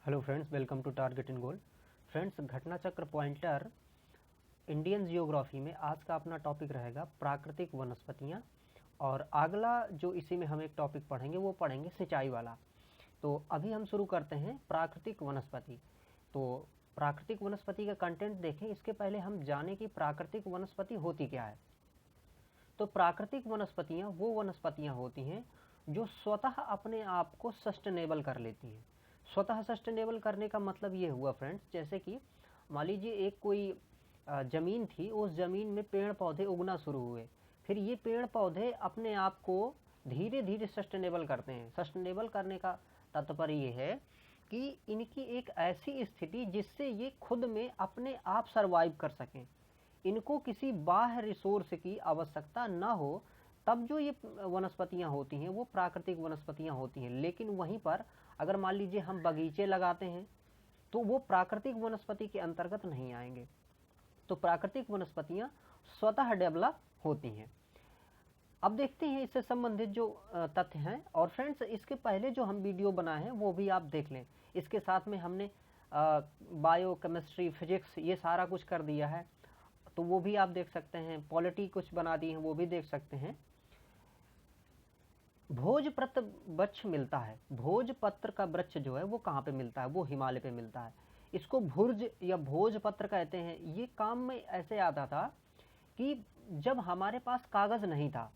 Hello friends, welcome to target in goal. Friends, घटना चक्र pointer Indian geography में आज का अपना टॉपिक रहेगा प्राकृतिक वनस्पतियाँ। और अगला जो इसी में हम एक टॉपिक पढ़ेंगे वो पढ़ेंगे सिंचाई वाला। तो अभी हम शुरू करते हैं प्राकृतिक वनस्पति। तो प्राकृतिक वनस्पति का कंटेंट देखें, इसके पहले हम जाने कि प्राकृतिक वनस्पति होती क्या है। तो प्राकृतिक वनस्पतियाँ वो वनस्पतियाँ होती हैं जो स्वतः अपने आप को सस्टेनेबल कर लेती हैं। स्वतः सस्टेनेबल करने का मतलब ये हुआ फ्रेंड्स, जैसे कि मान लीजिए एक कोई ज़मीन थी, उस ज़मीन में पेड़ पौधे उगना शुरू हुए, फिर ये पेड़ पौधे अपने आप को धीरे धीरे सस्टेनेबल करते हैं। सस्टेनेबल करने का तात्पर्य ये है कि इनकी एक ऐसी स्थिति जिससे ये खुद में अपने आप सर्वाइव कर सकें, इनको किसी बाह्य रिसोर्स की आवश्यकता ना हो, तब जो ये वनस्पतियाँ होती हैं वो प्राकृतिक वनस्पतियाँ होती हैं। लेकिन वहीं पर अगर मान लीजिए हम बगीचे लगाते हैं तो वो प्राकृतिक वनस्पति के अंतर्गत नहीं आएंगे। तो प्राकृतिक वनस्पतियाँ स्वतः डेवलप होती हैं। अब देखते हैं इससे संबंधित जो तथ्य हैं। और फ्रेंड्स, इसके पहले जो हम वीडियो बनाए हैं वो भी आप देख लें। इसके साथ में हमने बायो केमिस्ट्री, फिजिक्स ये सारा कुछ कर दिया है, तो वो भी आप देख सकते हैं। पॉलिटी कुछ बना दी है, वो भी देख सकते हैं। भोजपत्र वृक्ष मिलता है। भोजपत्र का वृक्ष जो है वो कहाँ पे मिलता है? वो हिमालय पे मिलता है। इसको भुर्ज या भोजपत्र कहते हैं। ये काम में ऐसे आता था कि जब हमारे पास कागज नहीं था,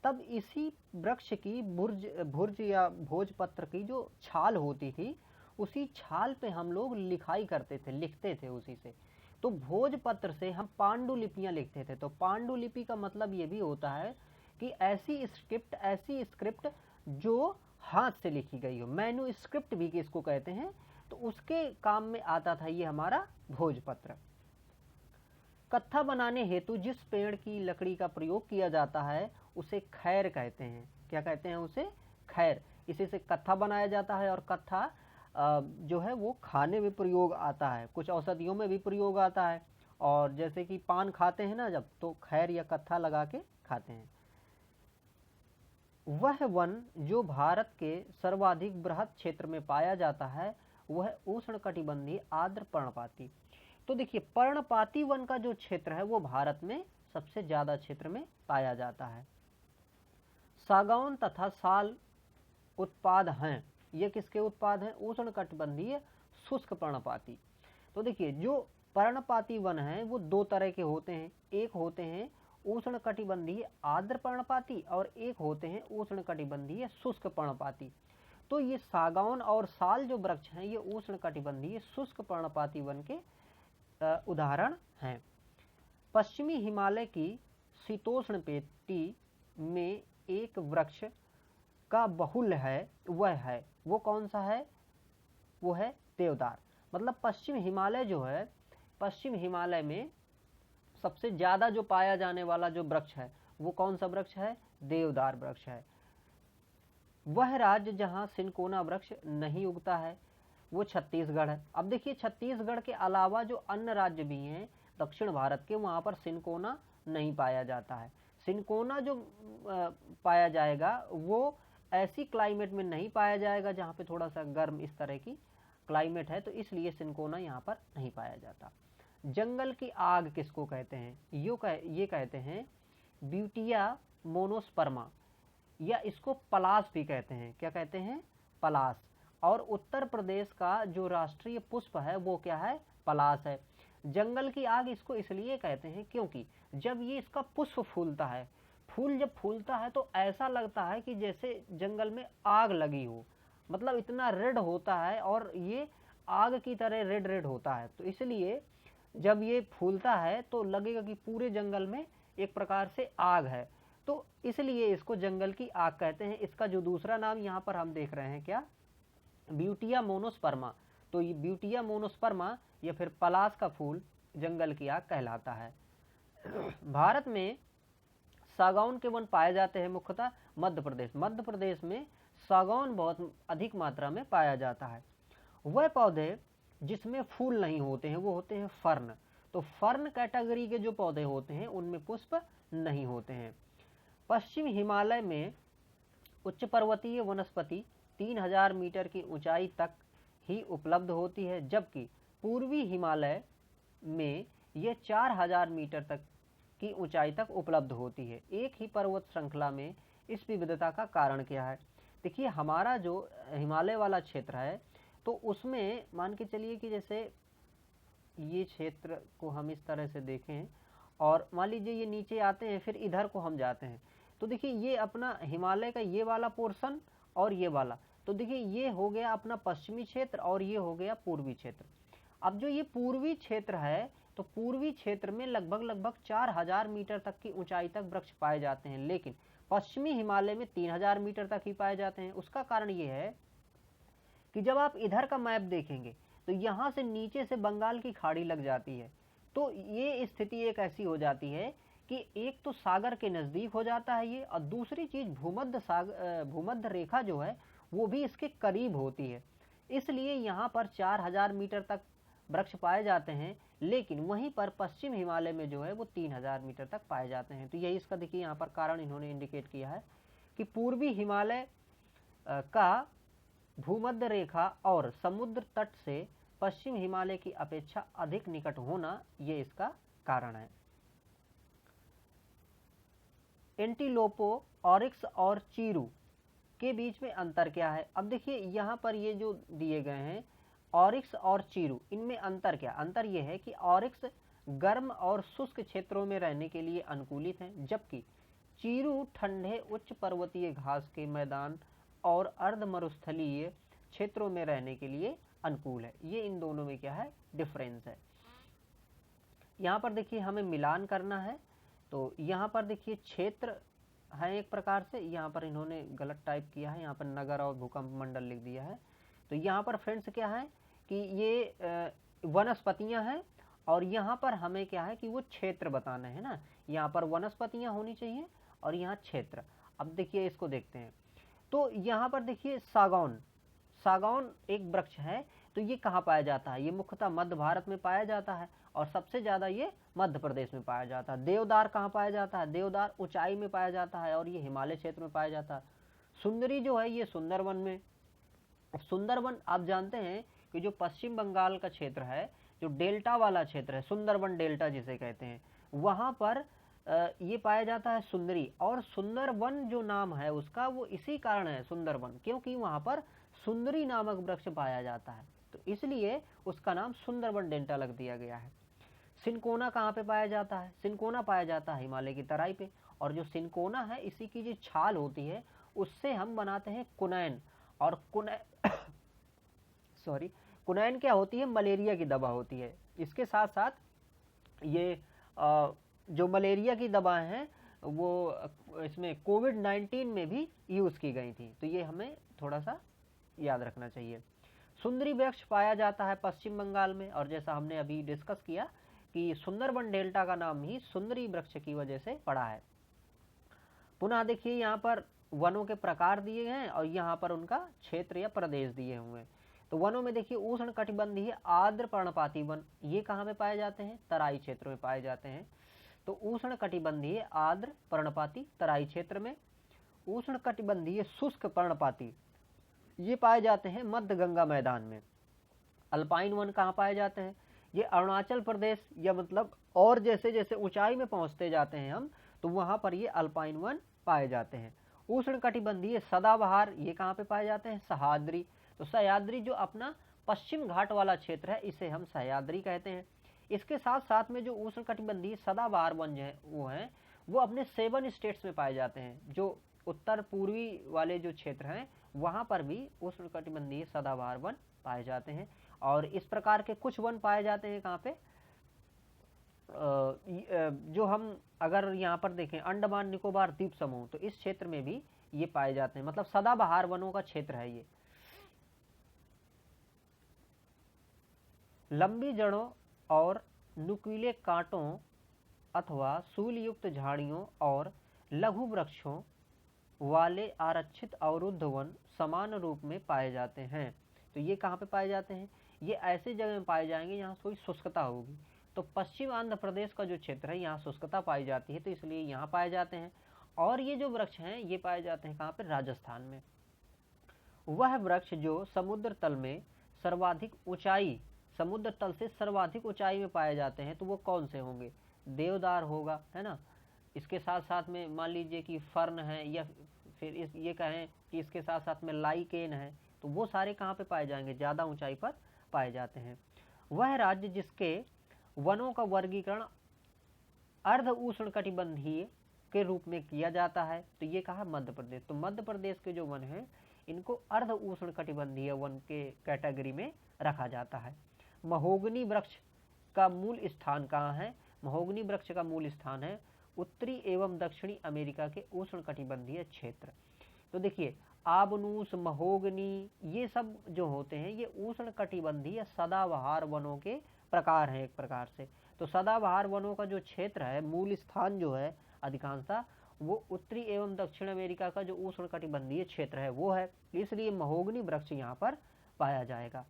तब इसी वृक्ष की भुर्ज या भोजपत्र की जो छाल होती थी, उसी छाल पे हम लोग लिखाई करते थे, लिखते थे उसी से। तो भोजपत्र से हम पांडुलिपियां लिखते थे। तो पांडुलिपि का मतलब ये भी होता है कि ऐसी स्क्रिप्ट जो हाथ से लिखी गई हो, मैन्युस्क्रिप्ट भी इसको कहते हैं। तो उसके काम में आता था ये हमारा भोजपत्र। कत्था बनाने हेतु जिस पेड़ की लकड़ी का प्रयोग किया जाता है उसे खैर कहते हैं। क्या कहते हैं? उसे खैर। इसी से कत्था बनाया जाता है। और कत्था जो है वो खाने में प्रयोग आता है, कुछ औषधियों में भी प्रयोग आता है। और जैसे कि पान खाते हैं ना जब, तो खैर या कत्था लगा के खाते हैं। वह वन जो भारत के सर्वाधिक बृहद क्षेत्र में पाया जाता है वह उष्णकटिबंधीय आर्द्र पर्णपाती। तो देखिए, पर्णपाती वन का जो क्षेत्र है वो भारत में सबसे ज्यादा क्षेत्र में पाया जाता है। सागौन तथा साल उत्पाद हैं। ये किसके उत्पाद हैं? उष्णकटिबंधीय शुष्क पर्णपाती। तो देखिए, जो पर्णपाती वन है वो दो तरह के होते हैं। एक होते हैं उष्णकटिबंधीय आर्द्र पर्णपाती और एक होते हैं उष्णकटिबंधीय शुष्क पर्णपाती। तो ये सागौन और साल जो वृक्ष हैं ये उष्णकटिबंधीय शुष्क पर्णपाती वन के उदाहरण हैं। पश्चिमी हिमालय की शीतोष्ण पेटी में एक वृक्ष का बहुल है, वो कौन सा है? वो है देवदार। मतलब पश्चिम हिमालय जो है, पश्चिम हिमालय में सबसे ज्यादा जो पाया जाने वाला जो वृक्ष है वो कौन सा वृक्ष है? देवदार वृक्ष है। वह राज्य जहां सिनकोना वृक्ष नहीं उगता है वो छत्तीसगढ़ है। अब देखिए, छत्तीसगढ़ के अलावा जो अन्य राज्य भी हैं दक्षिण भारत के, वहां पर सिनकोना नहीं पाया जाता है। सिनकोना जो पाया जाएगा वो ऐसी क्लाइमेट में नहीं पाया जाएगा जहाँ पे थोड़ा सा गर्म इस तरह की क्लाइमेट है, तो इसलिए सिनकोना यहाँ पर नहीं पाया जाता। जंगल की आग किसको कहते हैं? ये कहते हैं ब्यूटिया मोनोस्पर्मा, या इसको पलाश भी कहते हैं। क्या कहते हैं? पलाश। और उत्तर प्रदेश का जो राष्ट्रीय पुष्प है वो क्या है? पलाश है। जंगल की आग इसको इसलिए कहते हैं क्योंकि जब ये इसका पुष्प फूलता है, फूल जब फूलता है तो ऐसा लगता है कि जैसे जंगल में आग लगी हो। मतलब इतना रेड होता है और ये आग की तरह रेड रेड होता है। तो इसलिए जब ये फूलता है तो लगेगा कि पूरे जंगल में एक प्रकार से आग है। तो इसलिए इसको जंगल की आग कहते हैं। इसका जो दूसरा नाम यहाँ पर हम देख रहे हैं, क्या? Butea monosperma. तो ये ब्यूटिया मोनोस्पर्मा या फिर पलाश का फूल जंगल की आग कहलाता है। भारत में सागौन के वन पाए जाते हैं मुख्यतः मध्य प्रदेश में सागौन बहुत अधिक मात्रा में पाया जाता है। वह पौधे जिसमें फूल नहीं होते हैं वो होते हैं फर्न। तो फर्न कैटेगरी के जो पौधे होते हैं उनमें पुष्प नहीं होते हैं। पश्चिम हिमालय में उच्च पर्वतीय वनस्पति 3000 मीटर की ऊंचाई तक ही उपलब्ध होती है, जबकि पूर्वी हिमालय में ये 4000 मीटर तक की ऊंचाई तक उपलब्ध होती है। एक ही पर्वत श्रृंखला में इस विविधता का कारण क्या है? देखिए, हमारा जो हिमालय वाला क्षेत्र है तो उसमें मान के चलिए कि जैसे ये क्षेत्र को हम इस तरह से देखें और मान लीजिए ये नीचे आते हैं, फिर इधर को हम जाते हैं, तो देखिए ये अपना हिमालय का ये वाला पोर्शन और ये वाला, तो देखिए ये हो गया अपना पश्चिमी क्षेत्र और ये हो गया पूर्वी क्षेत्र। अब जो ये पूर्वी क्षेत्र है तो पूर्वी क्षेत्र में लगभग 4000 मीटर तक की ऊंचाई तक वृक्ष पाए जाते हैं, लेकिन पश्चिमी हिमालय में 3000 मीटर तक ही पाए जाते हैं। उसका कारण ये है कि जब आप इधर का मैप देखेंगे तो यहाँ से नीचे से बंगाल की खाड़ी लग जाती है, तो ये स्थिति एक ऐसी हो जाती है कि एक तो सागर के नज़दीक हो जाता है ये, और दूसरी चीज़ भूमध्य रेखा जो है वो भी इसके करीब होती है, इसलिए यहाँ पर 4000 मीटर तक वृक्ष पाए जाते हैं, लेकिन वहीं पर पश्चिम हिमालय में जो है वो 3000 मीटर तक पाए जाते हैं। तो यही इसका देखिए यहाँ पर कारण इन्होंने इंडिकेट किया है कि पूर्वी हिमालय का भूमध्य रेखा और समुद्र तट से पश्चिम हिमालय की अपेक्षा अधिक निकट होना ये इसका कारण है। एंटीलोपो, ऑरिक्स और चीरू के बीच में अंतर क्या है? अब देखिए यहाँ पर ये जो दिए गए हैं ऑरिक्स और चीरू, इनमें अंतर क्या? अंतर ये है कि ऑरिक्स गर्म और शुष्क क्षेत्रों में रहने के लिए अनुकूलित हैं, जबकि चीरू ठंडे उच्च पर्वतीय घास के मैदान और अर्ध मरुस्थलीय क्षेत्रों में रहने के लिए अनुकूल है। ये इन दोनों में क्या है? डिफरेंस है। यहाँ पर देखिए हमें मिलान करना है, तो यहाँ पर देखिए क्षेत्र है एक प्रकार से, यहाँ पर इन्होंने गलत टाइप किया है, यहाँ पर नगर और भूकंप मंडल लिख दिया है। तो यहाँ पर फ्रेंड्स क्या है कि ये वनस्पतियाँ हैं, और यहाँ पर हमें क्या है कि वो क्षेत्र बताना है ना, यहाँ पर वनस्पतियाँ होनी चाहिए और यहाँ क्षेत्र। अब देखिए इसको देखते हैं, तो यहाँ पर देखिए सागौन एक वृक्ष है, तो ये कहाँ पाया जाता है? ये मुख्यतः मध्य भारत में पाया जाता है और सबसे ज़्यादा ये मध्य प्रदेश में पाया जाता है। देवदार कहाँ पाया जाता है? देवदार ऊंचाई में पाया जाता है और ये हिमालय क्षेत्र में पाया जाता है। सुंदरी जो है ये सुंदरवन में। सुंदरवन आप जानते हैं कि जो पश्चिम बंगाल का क्षेत्र है, जो डेल्टा वाला क्षेत्र है, सुंदरवन डेल्टा जिसे कहते हैं, वहाँ पर ये पाया जाता है सुंदरी। और सुंदरवन जो नाम है उसका वो इसी कारण है सुंदरवन, क्योंकि वहाँ पर सुंदरी नामक वृक्ष पाया जाता है, तो इसलिए उसका नाम सुंदरवन डेल्टा लग दिया गया है। सिनकोना कहाँ पे पाया जाता है? सिनकोना पाया जाता है हिमालय की तराई पे, और जो सिनकोना है इसी की जो छाल होती है उससे हम बनाते हैं कुनैन। और कुनैन क्या होती है? मलेरिया की दवा होती है। इसके साथ साथ ये जो मलेरिया की दवाएं हैं वो इसमें कोविड-19 में भी यूज़ की गई थी, तो ये हमें थोड़ा सा याद रखना चाहिए। सुंदरी वृक्ष पाया जाता है पश्चिम बंगाल में, और जैसा हमने अभी डिस्कस किया कि सुंदरवन डेल्टा का नाम ही सुंदरी वृक्ष की वजह से पड़ा है। पुनः देखिए यहाँ पर वनों के प्रकार दिए हैं और यहाँ पर उनका क्षेत्र या प्रदेश दिए हुए हैं। तो वनों में देखिए उष्ण कटिबंधीय आर्द्र पर्णपाती वन, ये कहाँ पे पाए जाते हैं? तराई क्षेत्र में पाए जाते हैं। तो उष्ण कटिबंधीय आर्द्र पर्णपाती तराई क्षेत्र में। उष्ण कटिबंधीय शुष्क पर्णपाती ये पाए जाते हैं मध्य गंगा मैदान में। अल्पाइन वन कहाँ पाए जाते हैं? ये अरुणाचल प्रदेश, या मतलब और जैसे जैसे ऊंचाई में पहुंचते जाते हैं हम, तो वहां पर ये अल्पाइन वन पाए जाते हैं। उष्ण कटिबंधीय सदाबहार ये कहाँ पे पाए जाते हैं? सह्याद्री। तो सह्याद्री जो अपना पश्चिम घाट वाला क्षेत्र है इसे हम सह्याद्री कहते हैं। इसके साथ साथ में जो उष्ण कटिबंधीय सदाबहार वन है वो अपने 7 स्टेट्स में पाए जाते हैं। जो उत्तर पूर्वी वाले जो क्षेत्र हैं वहाँ पर भी उष्ण कटिबंधीय सदाबहार वन पाए जाते हैं। और इस प्रकार के कुछ वन पाए जाते हैं कहाँ पे? जो हम अगर यहाँ पर देखें अंडमान निकोबार द्वीप समूह, तो इस क्षेत्र में भी ये पाए जाते हैं, मतलब सदाबहार वनों का क्षेत्र है ये। लंबी जड़ों और नुकीले कांटों अथवा सूल युक्त झाड़ियों और लघु वृक्षों वाले आरक्षित अवरुद्ध वन समान रूप में पाए जाते हैं। तो ये कहाँ पे पाए जाते हैं? ये ऐसे जगह में पाए जाएंगे जहाँ थोड़ी शुष्कता होगी। तो पश्चिम आंध्र प्रदेश का जो क्षेत्र है यहाँ शुष्कता पाई जाती है, तो इसलिए यहाँ पाए जाते हैं। और ये जो वृक्ष हैं ये पाए जाते हैं कहाँ पे? राजस्थान में। वह वृक्ष जो समुद्र तल में सर्वाधिक ऊंचाई, समुद्र तल से सर्वाधिक ऊंचाई में पाए जाते हैं, तो वो कौन से होंगे? देवदार होगा, है ना। इसके साथ साथ में मान लीजिए कि फर्न है, या फिर ये कहें कि इसके साथ साथ में लाइकेन है, तो वो सारे कहाँ पे पाए जाएंगे? ज़्यादा ऊंचाई पर पाए जाते हैं। वह राज्य जिसके वनों का वर्गीकरण अर्ध उष्णकटिबंधीय के रूप में किया जाता है, तो ये कहा मध्य प्रदेश। तो मध्य प्रदेश के जो वन हैं इनको अर्ध उष्णकटिबंधीय वन के कैटेगरी में रखा जाता है। महोगनी वृक्ष का मूल स्थान कहाँ है? महोगनी वृक्ष का मूल स्थान है उत्तरी एवं दक्षिणी अमेरिका के उष्णकटिबंधीय क्षेत्र। तो देखिए आबनूस, महोगनी, ये सब जो होते हैं ये उष्णकटिबंधीय सदाबहार वनों के प्रकार हैं एक प्रकार से। तो सदाबहार वनों का जो क्षेत्र है, मूल स्थान जो है अधिकांशतः वो उत्तरी एवं दक्षिण अमेरिका का जो उष्णकटिबंधीय क्षेत्र है वो है, इसलिए महोगनी वृक्ष यहाँ पर पाया जाएगा।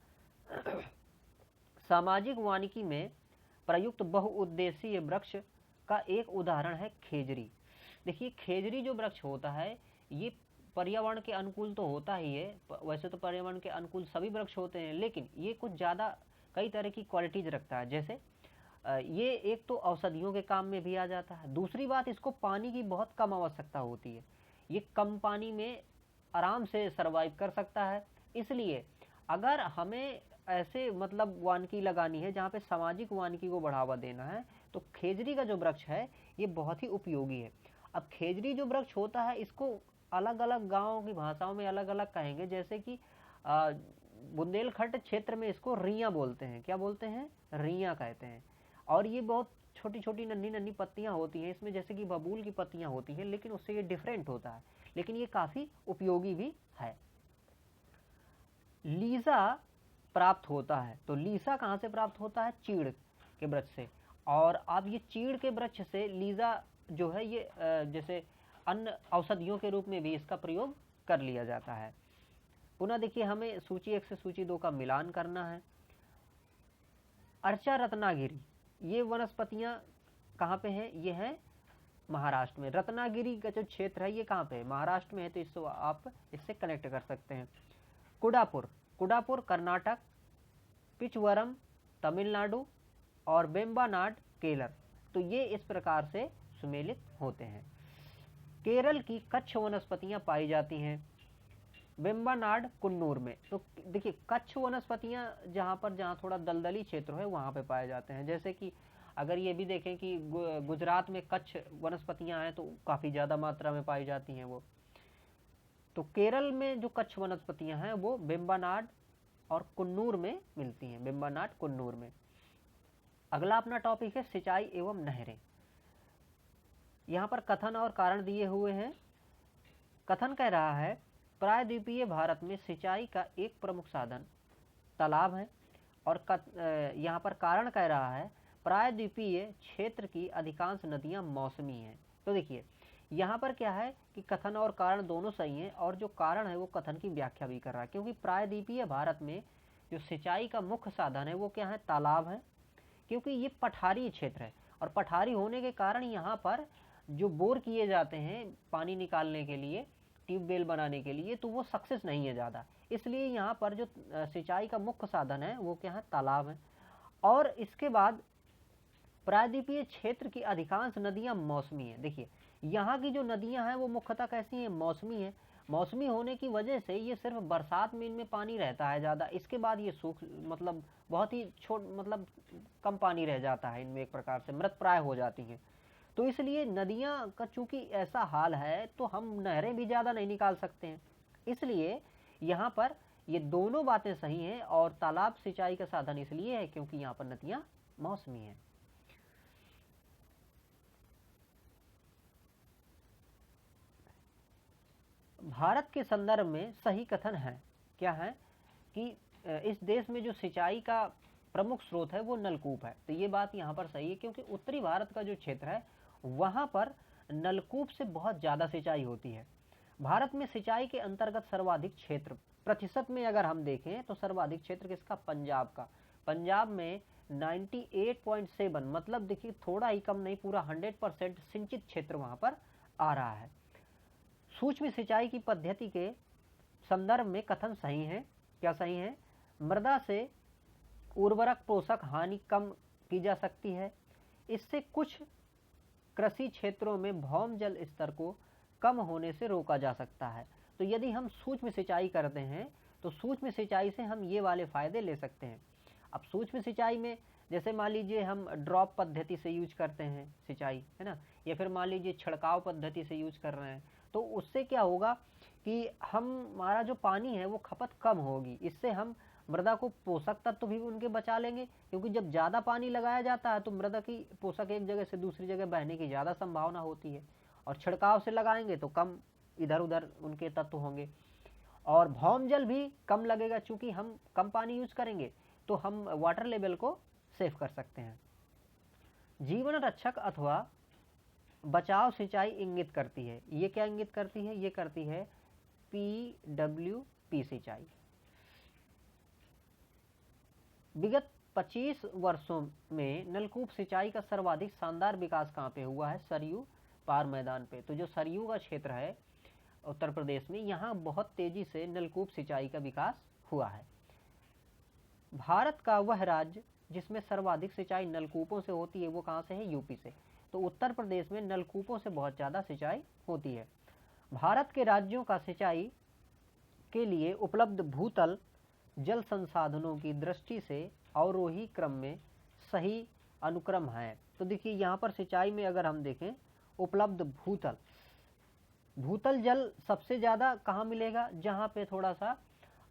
सामाजिक वानिकी में प्रयुक्त बहुउद्देशीय वृक्ष का एक उदाहरण है खेजरी। देखिए खेजरी जो वृक्ष होता है ये पर्यावरण के अनुकूल तो होता ही है, वैसे तो पर्यावरण के अनुकूल सभी वृक्ष होते हैं, लेकिन ये कुछ ज़्यादा कई तरह की क्वालिटीज रखता है। जैसे ये एक तो औषधियों के काम में भी आ जाता है, दूसरी बात इसको पानी की बहुत कम आवश्यकता होती है, ये कम पानी में आराम से सरवाइव कर सकता है। इसलिए अगर हमें ऐसे मतलब वानिकी लगानी है जहाँ पे सामाजिक वानिकी को बढ़ावा देना है, तो खेजरी का जो वृक्ष है ये बहुत ही उपयोगी है। अब खेजरी जो वृक्ष होता है इसको अलग अलग गाँव की भाषाओं में अलग अलग कहेंगे, जैसे कि बुंदेलखंड क्षेत्र में इसको रिया बोलते हैं। क्या बोलते हैं? रिया कहते हैं। और ये बहुत छोटी छोटी नन्ही नन्ही पत्तियां होती हैं इसमें, जैसे कि बबूल की पत्तियां होती हैं, लेकिन उससे ये डिफरेंट होता है, लेकिन ये काफ़ी उपयोगी भी है। लीसा प्राप्त होता है, तो लीसा कहाँ से प्राप्त होता है? चीड़ के वृक्ष से। और अब ये चीड़ के वृक्ष से लीसा जो है ये जैसे अन्य औषधियों के रूप में भी इसका प्रयोग कर लिया जाता है। पुनः देखिए हमें सूची 1 से सूची 2 का मिलान करना है। अर्चा रत्नागिरी, ये वनस्पतियां कहाँ पे हैं? ये है महाराष्ट्र में। रत्नागिरी का जो क्षेत्र है ये कहाँ पे है? महाराष्ट्र में है, तो इसको आप इससे कनेक्ट कर सकते हैं। कुडापुर, कुडापुर कर्नाटक, पिचवरम तमिलनाडु और बेम्बानाड केरल, तो ये इस प्रकार से सुमेलित होते हैं। केरल की कच्छ वनस्पतियां पाई जाती हैं बेम्बानाड कुन्नूर में। तो देखिए कच्छ वनस्पतियां जहाँ थोड़ा दलदली क्षेत्र है वहाँ पे पाए जाते हैं। जैसे कि अगर ये भी देखें कि गुजरात में कच्छ वनस्पतियां हैं तो काफ़ी ज़्यादा मात्रा में पाई जाती हैं वो। तो केरल में जो कच्छ वनस्पतियां हैं वो बेम्बानाड और कुन्नूर में मिलती हैं, बेम्बानाड कुन्नूर में। अगला अपना टॉपिक है सिंचाई एवं नहरें। यहाँ पर कथन और कारण दिए हुए हैं। कथन कह रहा है प्रायद्वीपीय भारत में सिंचाई का एक प्रमुख साधन तालाब है, और यहाँ पर कारण कह रहा है प्रायद्वीपीय क्षेत्र की अधिकांश नदियाँ मौसमी हैं। तो देखिए यहाँ पर क्या है कि कथन और कारण दोनों सही हैं, और जो कारण है वो कथन की व्याख्या भी कर रहा है, क्योंकि प्रायद्वीपीय भारत में जो सिंचाई का मुख्य साधन है वो क्या है? तालाब है, क्योंकि ये पठारी क्षेत्र है, और पठारी होने के कारण यहाँ पर जो बोर किए जाते हैं पानी निकालने के लिए, ट्यूबवेल बनाने के लिए, तो वो सक्सेस नहीं है ज़्यादा, इसलिए यहाँ पर जो सिंचाई का मुख्य साधन है वो क्या है? तालाब है। और इसके बाद प्रायद्वीपीय क्षेत्र की अधिकांश नदियाँ मौसमी हैं। देखिए यहाँ की जो नदियाँ हैं वो मुख्यतः कैसी हैं? मौसमी हैं। मौसमी होने की वजह से ये सिर्फ बरसात में इनमें पानी रहता है ज़्यादा, इसके बाद ये सूख मतलब बहुत ही मतलब कम पानी रह जाता है इनमें, एक प्रकार से मृत प्राय हो जाती हैं। तो इसलिए नदियाँ का चूँकि ऐसा हाल है तो हम नहरें भी ज़्यादा नहीं निकाल सकते हैं, इसलिए यहाँ पर ये दोनों बातें सही हैं। और तालाब सिंचाई का साधन इसलिए है क्योंकि यहाँ पर नदियाँ मौसमी हैं। भारत के संदर्भ में सही कथन है क्या है कि इस देश में जो सिंचाई का प्रमुख स्रोत है वो नलकूप है। तो ये बात यहाँ पर सही है, क्योंकि उत्तरी भारत का जो क्षेत्र है वहाँ पर नलकूप से बहुत ज़्यादा सिंचाई होती है। भारत में सिंचाई के अंतर्गत सर्वाधिक क्षेत्र प्रतिशत में अगर हम देखें तो सर्वाधिक क्षेत्र किसका? पंजाब का। पंजाब में 98.7 मतलब देखिए थोड़ा ही कम नहीं, पूरा 100% सिंचित क्षेत्र वहाँ पर आ रहा है। सूक्ष्म सिंचाई की पद्धति के संदर्भ में कथन सही है। क्या सही है? मृदा से उर्वरक पोषक हानि कम की जा सकती है। इससे कुछ कृषि क्षेत्रों में भौम जल स्तर को कम होने से रोका जा सकता है। तो यदि हम सूक्ष्म सिंचाई करते हैं तो सूक्ष्म सिंचाई से हम ये वाले फायदे ले सकते हैं। अब सूक्ष्म सिंचाई में जैसे मान लीजिए हम ड्रॉप पद्धति से यूज करते हैं सिंचाई, है ना, या फिर मान लीजिए छिड़काव पद्धति से यूज कर रहे हैं, तो उससे क्या होगा कि हमारा जो पानी है वो खपत कम होगी। इससे हम मृदा को पोषक तत्व भी उनके बचा लेंगे, क्योंकि जब ज़्यादा पानी लगाया जाता है तो मृदा की पोषक एक जगह से दूसरी जगह बहने की ज़्यादा संभावना होती है, और छिड़काव से लगाएंगे तो कम इधर उधर उनके तत्व होंगे, और भौम जल भी कम लगेगा। चूंकि हम कम पानी यूज करेंगे तो हम वाटर लेवल को सेव कर सकते हैं। जीवन रक्षक अथवा बचाव सिंचाई इंगित करती है। ये क्या इंगित करती है? ये करती है PWP सिंचाई। विगत 25 वर्षों में नलकूप सिंचाई का सर्वाधिक शानदार विकास कहाँ पे हुआ है? सरयू पार मैदान पे। तो जो सरयू का क्षेत्र है उत्तर प्रदेश में, यहाँ बहुत तेजी से नलकूप सिंचाई का विकास हुआ है। भारत का वह राज्य जिसमें सर्वाधिक सिंचाई नलकूपों से होती है वो कहाँ से है? यूपी से। तो उत्तर प्रदेश में नलकूपों से बहुत ज़्यादा सिंचाई होती है। भारत के राज्यों का सिंचाई के लिए उपलब्ध भूतल जल संसाधनों की दृष्टि से अवरोही क्रम में सही अनुक्रम है। तो देखिए यहाँ पर सिंचाई में अगर हम देखें उपलब्ध भूतल जल सबसे ज़्यादा कहाँ मिलेगा? जहाँ पे थोड़ा सा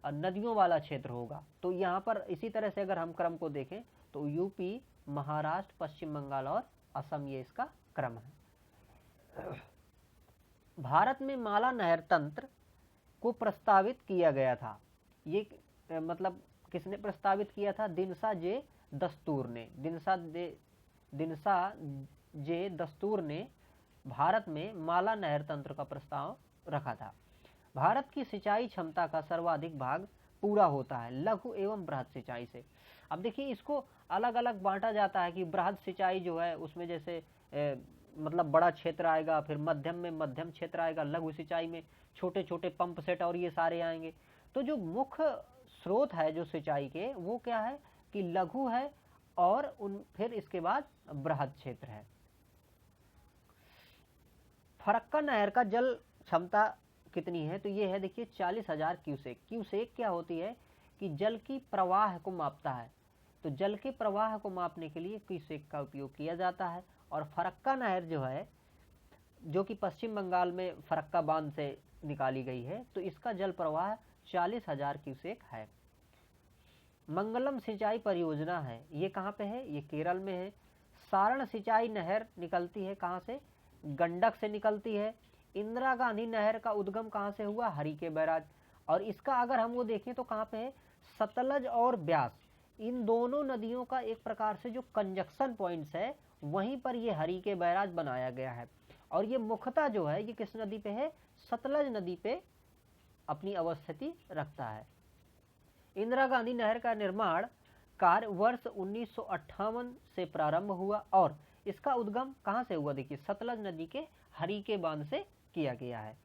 नदियों वाला क्षेत्र होगा। तो यहाँ पर इसी तरह से अगर हम क्रम को देखें तो यूपी, महाराष्ट्र, पश्चिम बंगाल और असम, ये इसका क्रम है। भारत में माला नहर तंत्र को प्रस्तावित किया गया था। ये मतलब किसने प्रस्तावित किया था? दिनसा जे दस्तूर ने भारत में माला नहर तंत्र का प्रस्ताव रखा था। भारत की सिंचाई क्षमता का सर्वाधिक भाग पूरा होता है लघु एवं बृहद सिंचाई से। अब देखिए इसको अलग अलग बांटा जाता है कि बृहद सिंचाई जो है उसमें जैसे मतलब बड़ा क्षेत्र आएगा, फिर मध्यम में मध्यम क्षेत्र आएगा, लघु सिंचाई में छोटे छोटे पंप सेट और ये सारे आएंगे। तो जो मुख्य स्रोत है जो सिंचाई के वो क्या है कि लघु है, और फिर इसके बाद बृहद क्षेत्र है। फरक्का नहर का जल क्षमता कितनी है? तो ये है देखिए 40,000 क्यूसेक। क्यूसेक क्या होती है कि जल की प्रवाह को मापता है। तो जल के प्रवाह को मापने के लिए क्यूसेक का उपयोग किया जाता है। और फरक्का नहर जो है, जो कि पश्चिम बंगाल में फरक्का बांध से निकाली गई है, तो इसका जल प्रवाह 40,000 क्यूसेक है। मंगलम सिंचाई परियोजना है, ये कहाँ पे है? ये केरल में है। सारण सिंचाई नहर निकलती है कहाँ से? गंडक से निकलती है। इंदिरा गांधी नहर का उद्गम कहाँ से हुआ? हरिके बैराज। और इसका अगर हम वो देखें तो कहाँ पे है? सतलज और ब्यास, इन दोनों नदियों का एक प्रकार से जो कंजक्शन पॉइंट्स है वहीं पर ये हरिके बैराज बनाया गया है। और ये मुख्यतः जो है ये किस नदी पे है? सतलज नदी पे अपनी अवस्थिति रखता है। इंदिरा गांधी नहर का निर्माण कार्य वर्ष 1958 से प्रारंभ हुआ और इसका उद्गम कहाँ से हुआ? देखिए सतलज नदी के हरिके बांध से किया गया है।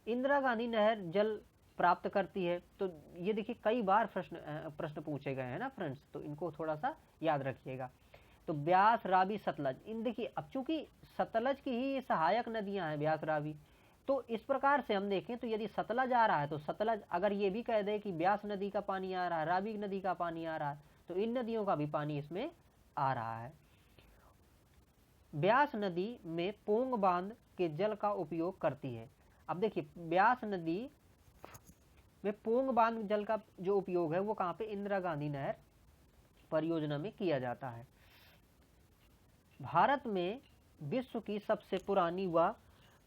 इंदिरा गांधी नहर जल प्राप्त करती है। तो ये देखिए कई बार प्रश्न पूछे गए हैं ना फ्रेंड्स, तो इनको थोड़ा सा याद रखिएगा। तो ब्यास, रावी, सतलज, इन देखिए अब चूंकि सतलज की ही ये सहायक नदियां हैं ब्यास, रावी, तो इस प्रकार से हम देखें तो यदि सतलज आ रहा है तो सतलज, अगर ये भी कह दे कि ब्यास नदी का पानी आ रहा है, रावी नदी का पानी आ रहा है, तो इन नदियों का भी पानी इसमें आ रहा है। ब्यास नदी में पोंग बांध के जल का उपयोग करती है। अब देखिए ब्यास नदी में पोंग बांध जल का जो उपयोग है वो कहाँ पे? इंदिरा गांधी नहर परियोजना में किया जाता है। भारत में विश्व की सबसे पुरानी व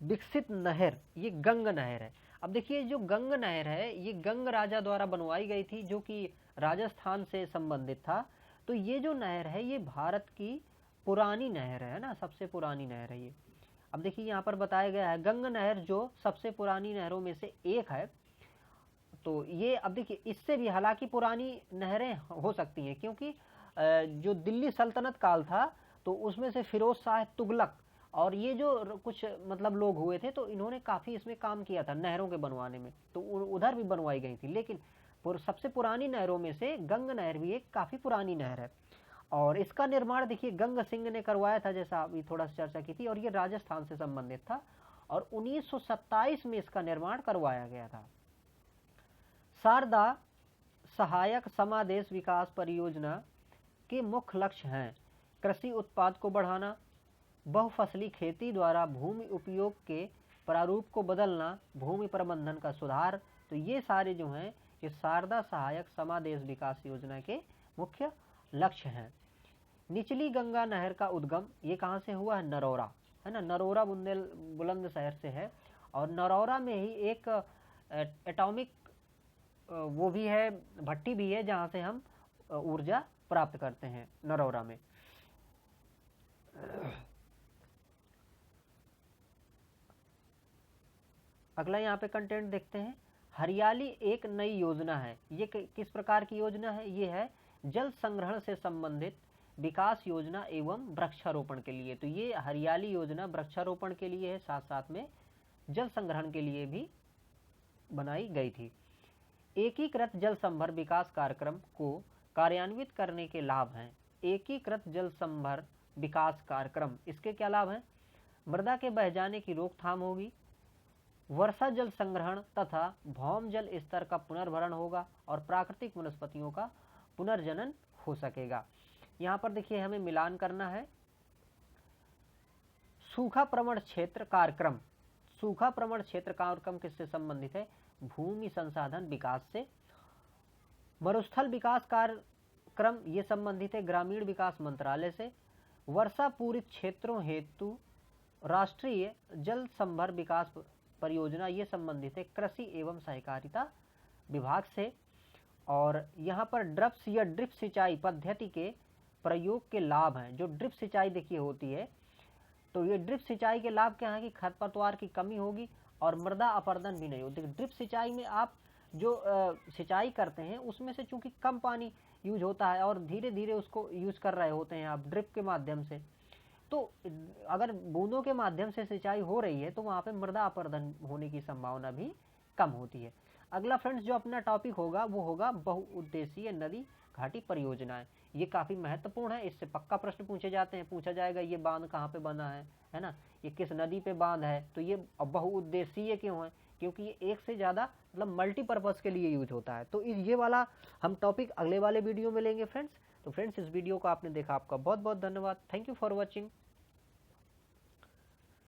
विकसित नहर ये गंग नहर है। अब देखिए जो गंग नहर है ये गंग राजा द्वारा बनवाई गई थी, जो कि राजस्थान से संबंधित था। तो ये जो नहर है ये भारत की पुरानी नहर है ना, सबसे पुरानी नहर है ये। अब देखिए यहाँ पर बताया गया है गंग नहर जो सबसे पुरानी नहरों में से एक है। तो ये अब देखिए इससे भी हालांकि पुरानी नहरें हो सकती हैं, क्योंकि जो दिल्ली सल्तनत काल था तो उसमें से फिरोज शाह तुगलक और ये जो कुछ मतलब लोग हुए थे, तो इन्होंने काफ़ी इसमें काम किया था नहरों के बनवाने में, तो उधर भी बनवाई गई थी। लेकिन सबसे पुरानी नहरों में से गंगा नहर भी एक काफ़ी पुरानी नहर है। और इसका निर्माण देखिए गंगा सिंह ने करवाया था, जैसा अभी थोड़ा सा चर्चा की थी, और ये राजस्थान से संबंधित था और 1927 में इसका निर्माण करवाया गया था। शारदा सहायक समादेश विकास परियोजना के मुख्य लक्ष्य हैं कृषि उत्पाद को बढ़ाना, बहुफसली खेती द्वारा भूमि उपयोग के प्रारूप को बदलना, भूमि प्रबंधन का सुधार। तो ये सारे जो हैं ये शारदा सहायक समादेश विकास योजना के मुख्य लक्ष्य हैं। निचली गंगा नहर का उद्गम ये कहाँ से हुआ है? नरौरा, है ना, नरौरा बुलंदशहर से है। और नरौरा में ही एक एटॉमिक वो भी है, भट्टी भी है, जहाँ से हम ऊर्जा प्राप्त करते हैं नरौरा में। अगला यहाँ पे कंटेंट देखते हैं। हरियाली एक नई योजना है। ये किस प्रकार की योजना है? ये है जल संग्रहण से संबंधित विकास योजना एवं वृक्षारोपण के लिए। तो ये हरियाली योजना वृक्षारोपण के लिए है, साथ साथ में जल संग्रहण के लिए भी बनाई गई थी। एकीकृत जल संभर विकास कार्यक्रम को कार्यान्वित करने के लाभ हैं। एकीकृत जल संभर विकास कार्यक्रम, इसके क्या लाभ हैं? मृदा के बह जाने की रोकथाम होगी, वर्षा जल संग्रहण तथा भौम जल स्तर का पुनर्भरण होगा और प्राकृतिक वनस्पतियों का पुनर्जनन हो सकेगा। यहाँ पर देखिए हमें मिलान करना है। सूखा प्रवण क्षेत्र कार्यक्रम, सूखा प्रवण क्षेत्र कार्यक्रम किससे संबंधित है? भूमि संसाधन विकास से। मरुस्थल विकास कार्यक्रम ये संबंधित है ग्रामीण विकास मंत्रालय से। वर्षा पूरित क्षेत्रों हेतु राष्ट्रीय जल संभर विकास परियोजना ये संबंधित है कृषि एवं सहकारिता विभाग से। और यहाँ पर ड्रिप्स या ड्रिप सिंचाई पद्धति के प्रयोग के लाभ हैं। जो ड्रिप सिंचाई देखिए होती है, तो ये ड्रिप सिंचाई के लाभ क्या है कि खरपतवार की कमी होगी और मृदा अपरदन भी नहीं होती। ड्रिप सिंचाई में आप जो सिंचाई करते हैं उसमें से चूंकि कम पानी यूज होता है और धीरे धीरे उसको यूज कर रहे होते हैं आप ड्रिप के माध्यम से, तो अगर बूंदों के माध्यम से सिंचाई हो रही है तो वहाँ पे मृदा अपरदन होने की संभावना भी कम होती है। अगला फ्रेंड्स जो अपना टॉपिक होगा वो होगा बहुउद्देशीय नदी घाटी परियोजनाएं। ये काफ़ी महत्वपूर्ण है, इससे पक्का प्रश्न पूछे जाते हैं, पूछा जाएगा ये बांध कहाँ पे बना है ना, ये किस नदी पे बांध है। तो ये बहुउद्देशीय क्यों है? क्योंकि ये एक से ज़्यादा मतलब मल्टीपर्पज़ के लिए यूज होता है। तो ये वाला हम टॉपिक अगले वाले वीडियो में लेंगे फ्रेंड्स। तो फ्रेंड्स इस वीडियो को आपने देखा, आपका बहुत बहुत धन्यवाद। Thank you for watching.